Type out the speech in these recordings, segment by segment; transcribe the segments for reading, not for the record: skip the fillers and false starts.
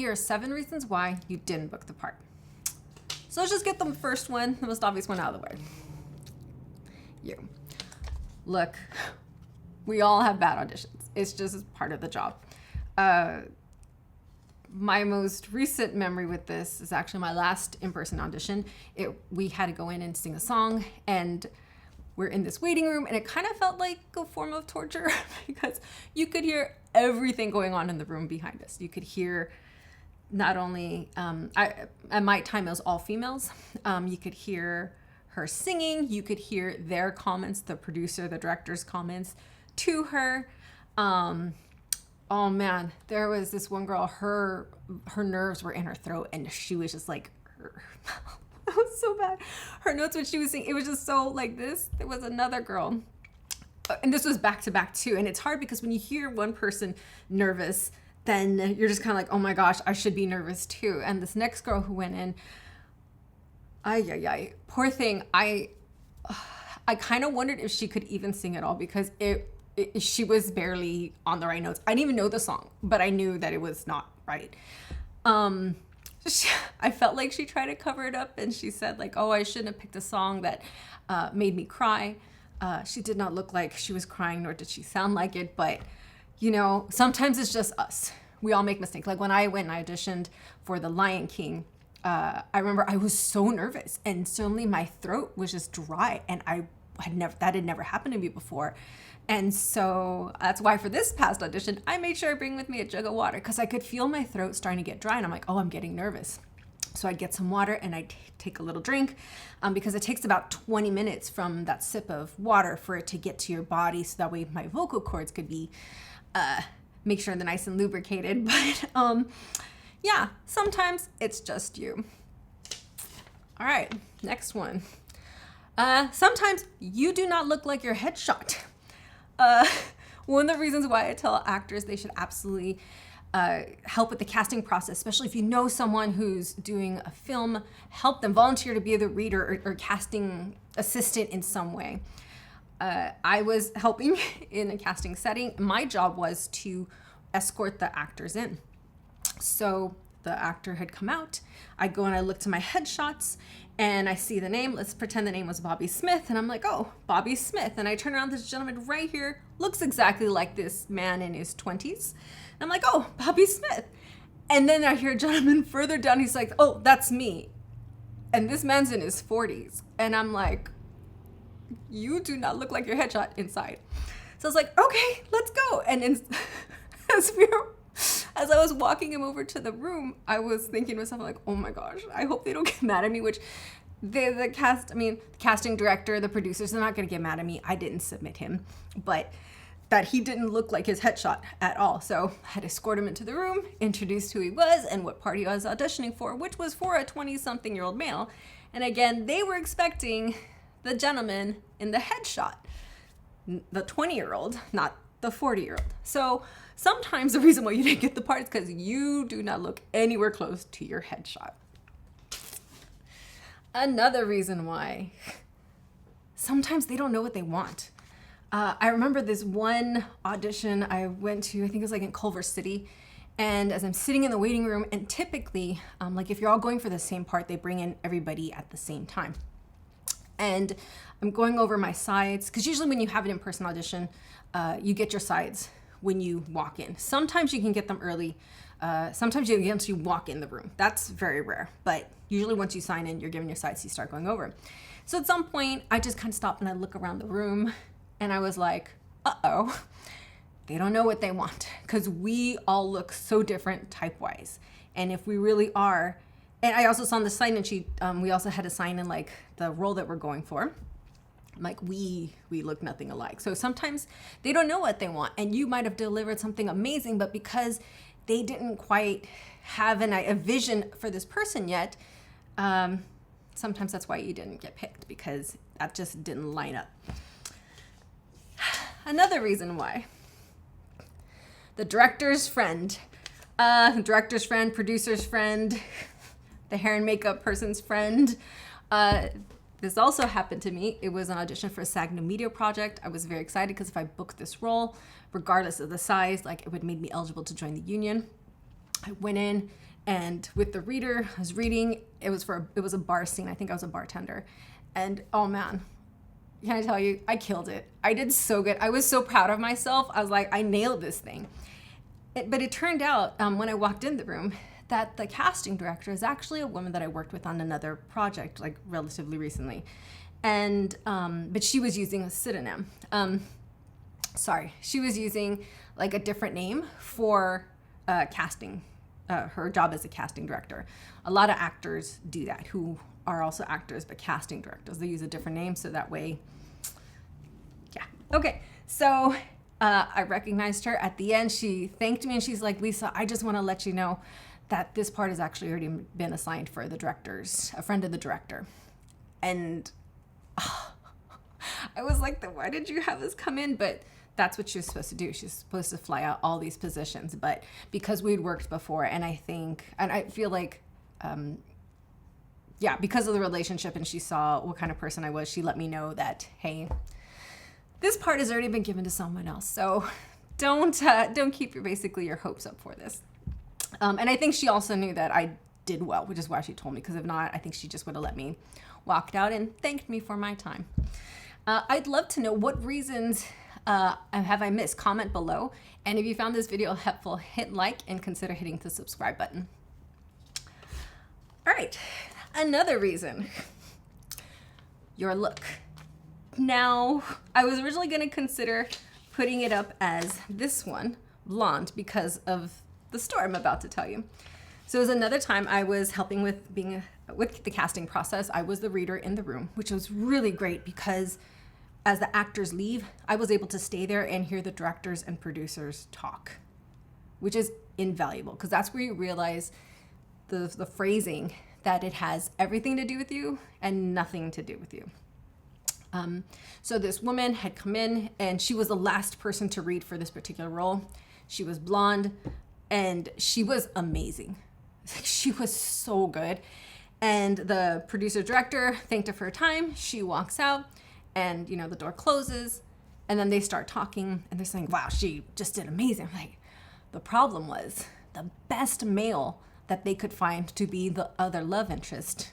Here are 7 reasons why you didn't book the part. So let's just get the first one, the most obvious one, out of the way. You. Look, we all have bad auditions. It's just part of the job. My most recent memory with this is actually my last in-person audition. We had to go in and sing a song, and we're in this waiting room, and it kind of felt like a form of torture because you could hear everything going on in the room behind us. You could hear not only, at my time it was all females, you could hear her singing, you could hear their comments, the producer, the director's comments to her. Oh man, there was this one girl, her nerves were in her throat, and she was just like, it was so bad. Her notes when she was singing, it was just so like this. There was another girl, and this was back to back too. And it's hard because when you hear one person nervous, then you're just kind of like, oh my gosh, I should be nervous too. And this next girl who went in, poor thing. I kind of wondered if she could even sing at all because she was barely on the right notes. I didn't even know the song, but I knew that it was not right. I felt like she tried to cover it up, and she said like, oh, I shouldn't have picked a song that made me cry. She did not look like she was crying, nor did she sound like it. But, you know, sometimes it's just us. We all make mistakes. Like when I went and auditioned for The Lion King, I remember I was so nervous, and suddenly my throat was just dry, and that had never happened to me before. And so that's why for this past audition, I made sure I bring with me a jug of water because I could feel my throat starting to get dry, and I'm like, oh, I'm getting nervous. So I'd get some water and I'd take a little drink because it takes about 20 minutes from that sip of water for it to get to your body, so that way my vocal cords could be, make sure they're nice and lubricated. But yeah, sometimes it's just you. All right, next one. Sometimes you do not look like your headshot. One of the reasons why I tell actors they should absolutely help with the casting process, especially if you know someone who's doing a film, help them volunteer to be the reader or casting assistant in some way. I was helping in a casting setting. My job was to escort the actors in. So the actor had come out. I go and I look to my headshots and I see the name. Let's pretend the name was Bobby Smith. And I'm like, oh, Bobby Smith. And I turn around, this gentleman right here looks exactly like this man in his 20s. And I'm like, oh, Bobby Smith. And then I hear a gentleman further down. He's like, oh, that's me. And this man's in his 40s. And I'm like, you do not look like your headshot inside. So I was like, okay, let's go. And as I was walking him over to the room, I was thinking to myself, like, oh my gosh, I hope they don't get mad at me, which the casting director, the producers, they're not going to get mad at me. I didn't submit him, but that he didn't look like his headshot at all. So I had to escort him into the room, introduced who he was and what part he was auditioning for, which was for a 20-something-year-old male. And again, they were expecting the gentleman in the headshot, the 20-year-old, not the 40-year-old. So sometimes the reason why you didn't get the part is because you do not look anywhere close to your headshot. Another reason why, sometimes they don't know what they want. I remember this one audition I went to, I think it was like in Culver City. And as I'm sitting in the waiting room, and typically, like if you're all going for the same part, they bring in everybody at the same time. And I'm going over my sides, because usually when you have an in-person audition, you get your sides when you walk in. Sometimes you can get them early. Sometimes you get them once you walk in the room. That's very rare. But usually once you sign in, you're given your sides, so you start going over. So at some point, I just kind of stop and I look around the room, and I was like, uh-oh, they don't know what they want, because we all look so different type-wise. And if we really are, and I also saw on the sign-in sheet, we also had to sign in like the role that we're going for. Like we look nothing alike. So sometimes they don't know what they want, and you might have delivered something amazing, but because they didn't quite have a vision for this person yet, sometimes that's why you didn't get picked, because that just didn't line up. Another reason why, the director's friend, producer's friend, the hair and makeup person's friend. This also happened to me. It was an audition for a SAG New Media project. I was very excited because if I booked this role, regardless of the size, like it would make me eligible to join the union. I went in And with the reader, I was reading, it was a bar scene. I think I was a bartender. And oh man, can I tell you, I killed it. I did so good. I was so proud of myself. I was like, I nailed this thing. But it turned out when I walked in the room that the casting director is actually a woman that I worked with on another project, like relatively recently. And, but she was using a pseudonym. She was using like a different name for casting, her job as a casting director. A lot of actors do that who are also actors, but casting directors. They use a different name so that way, yeah. Okay, so I recognized her at the end. She thanked me and she's like, Lisa, I just want to let you know that this part has actually already been assigned for the directors, a friend of the director. And I was like, why did you have us come in? But that's what she was supposed to do. She's supposed to fly out all these positions. But because we'd worked before, and I feel like, because of the relationship and she saw what kind of person I was, she let me know that, hey, this part has already been given to someone else. So don't keep your hopes up for this. And I think she also knew that I did well, which is why she told me, because if not, I think she just would have let me walk out and thanked me for my time. I'd love to know what reasons have I missed. Comment below. And if you found this video helpful, hit like and consider hitting the subscribe button. All right, another reason, your look. Now, I was originally going to consider putting it up as this one, blonde, because of the story I'm about to tell you. So it was another time I was helping with with the casting process. I was the reader in the room, which was really great because as the actors leave, I was able to stay there and hear the directors and producers talk, which is invaluable because that's where you realize the phrasing that it has everything to do with you and nothing to do with you. So this woman had come in and she was the last person to read for this particular role. She was blonde and she was amazing. She was so good. And the producer director thanked her for her time. She walks out and, the door closes and then they start talking and they're saying, wow, she just did amazing. Like, the problem was the best male that they could find to be the other love interest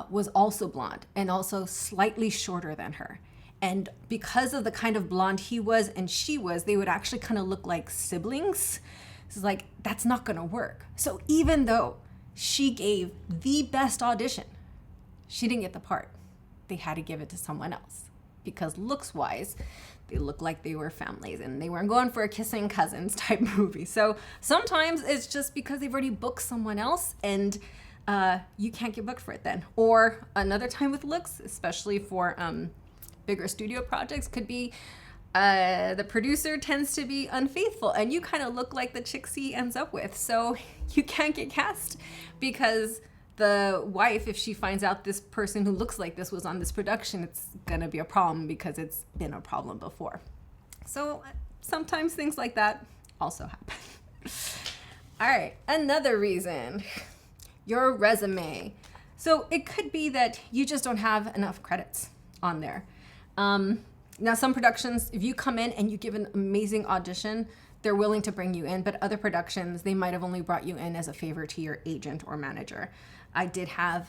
was also blonde and also slightly shorter than her. And because of the kind of blonde he was and she was, they would actually kind of look like siblings. It's like, that's not going to work. So even though she gave the best audition, she didn't get the part. They had to give it to someone else because looks-wise, they looked like they were families and they weren't going for a kissing cousins type movie. So sometimes it's just because they've already booked someone else and you can't get booked for it then. Or another time with looks, especially for bigger studio projects, could be the producer tends to be unfaithful and you kind of look like the chicks he ends up with. So you can't get cast because the wife, if she finds out this person who looks like this was on this production, it's gonna be a problem because it's been a problem before. So sometimes things like that also happen. All right, another reason, your resume. So it could be that you just don't have enough credits on there. Now some productions, if you come in and you give an amazing audition, they're willing to bring you in, but other productions, they might have only brought you in as a favor to your agent or manager. I did have,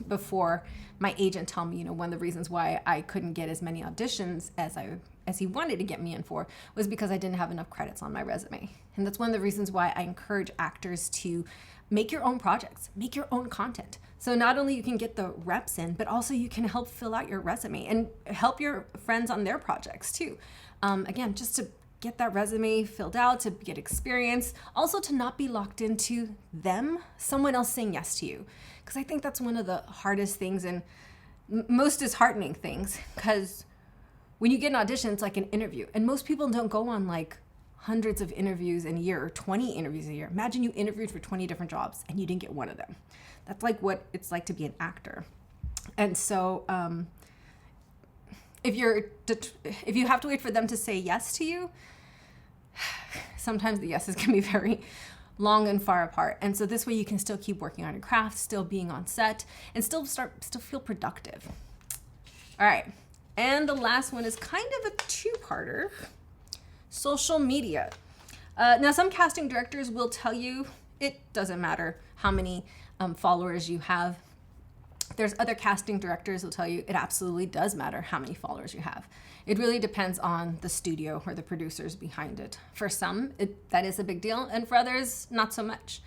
before my agent tell me, one of the reasons why I couldn't get as many auditions as he wanted to get me in for was because I didn't have enough credits on my resume. And that's one of the reasons why I encourage actors to make your own projects, make your own content. So not only you can get the reps in, but also you can help fill out your resume and help your friends on their projects too. Again, just to get that resume filled out, to get experience, also to not be locked into someone else saying yes to you. Because I think that's one of the hardest things and most disheartening things, because when you get an audition, it's like an interview. And most people don't go on like hundreds of interviews in a year or 20 interviews a year. Imagine you interviewed for 20 different jobs and you didn't get one of them. That's like what it's like to be an actor. And so if you have to wait for them to say yes to you, sometimes the yeses can be very long and far apart. And so this way you can still keep working on your craft, still being on set, and still feel productive. All right. And the last one is kind of a two-parter. Social media. Now some casting directors will tell you it doesn't matter how many followers you have. There's other casting directors who'll tell you it absolutely does matter how many followers you have. It really depends on the studio or the producers behind it. For some, that is a big deal, and for others, not so much.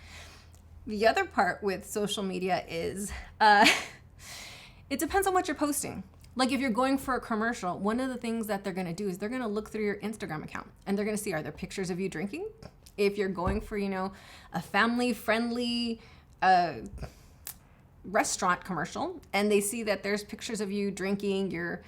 The other part with social media is it depends on what you're posting. Like if you're going for a commercial, one of the things that they're going to do is they're going to look through your Instagram account and they're going to see, are there pictures of you drinking? If you're going for, a family-friendly restaurant commercial and they see that there's pictures of you drinking, you're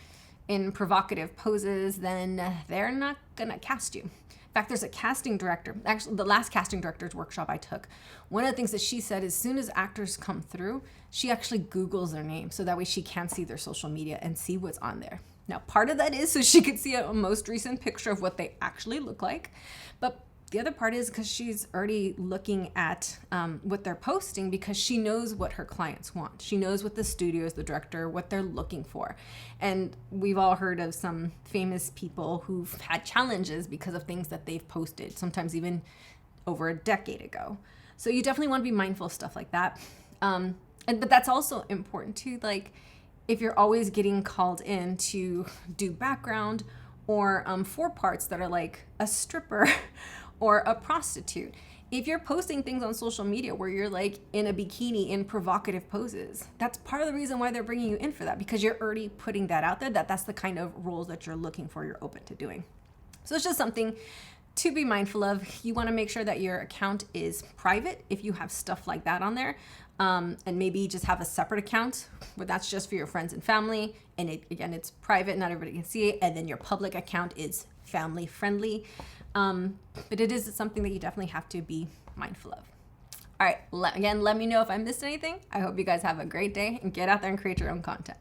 in provocative poses, then they're not going to cast you. In fact, there's a casting director, actually the last casting director's workshop I took, one of the things that she said, as soon as actors come through, she actually Googles their name so that way she can see their social media and see what's on there. Now, part of that is so she could see a most recent picture of what they actually look like, but the other part is because she's already looking at what they're posting because she knows what her clients want. She knows what the studios, the director, what they're looking for. And we've all heard of some famous people who've had challenges because of things that they've posted, sometimes even over a decade ago. So you definitely want to be mindful of stuff like that. But that's also important too. Like if you're always getting called in to do background or for parts that are like a stripper or a prostitute. If you're posting things on social media where you're like in a bikini in provocative poses, that's part of the reason why they're bringing you in for that, because you're already putting that out there, that's the kind of roles that you're looking for, you're open to doing. So it's just something to be mindful of. You want to make sure that your account is private if you have stuff like that on there. And maybe just have a separate account where that's just for your friends and family. And it's private, not everybody can see it. And then your public account is family friendly. But it is something that you definitely have to be mindful of. All right, let me know if I missed anything. I hope you guys have a great day and get out there and create your own content.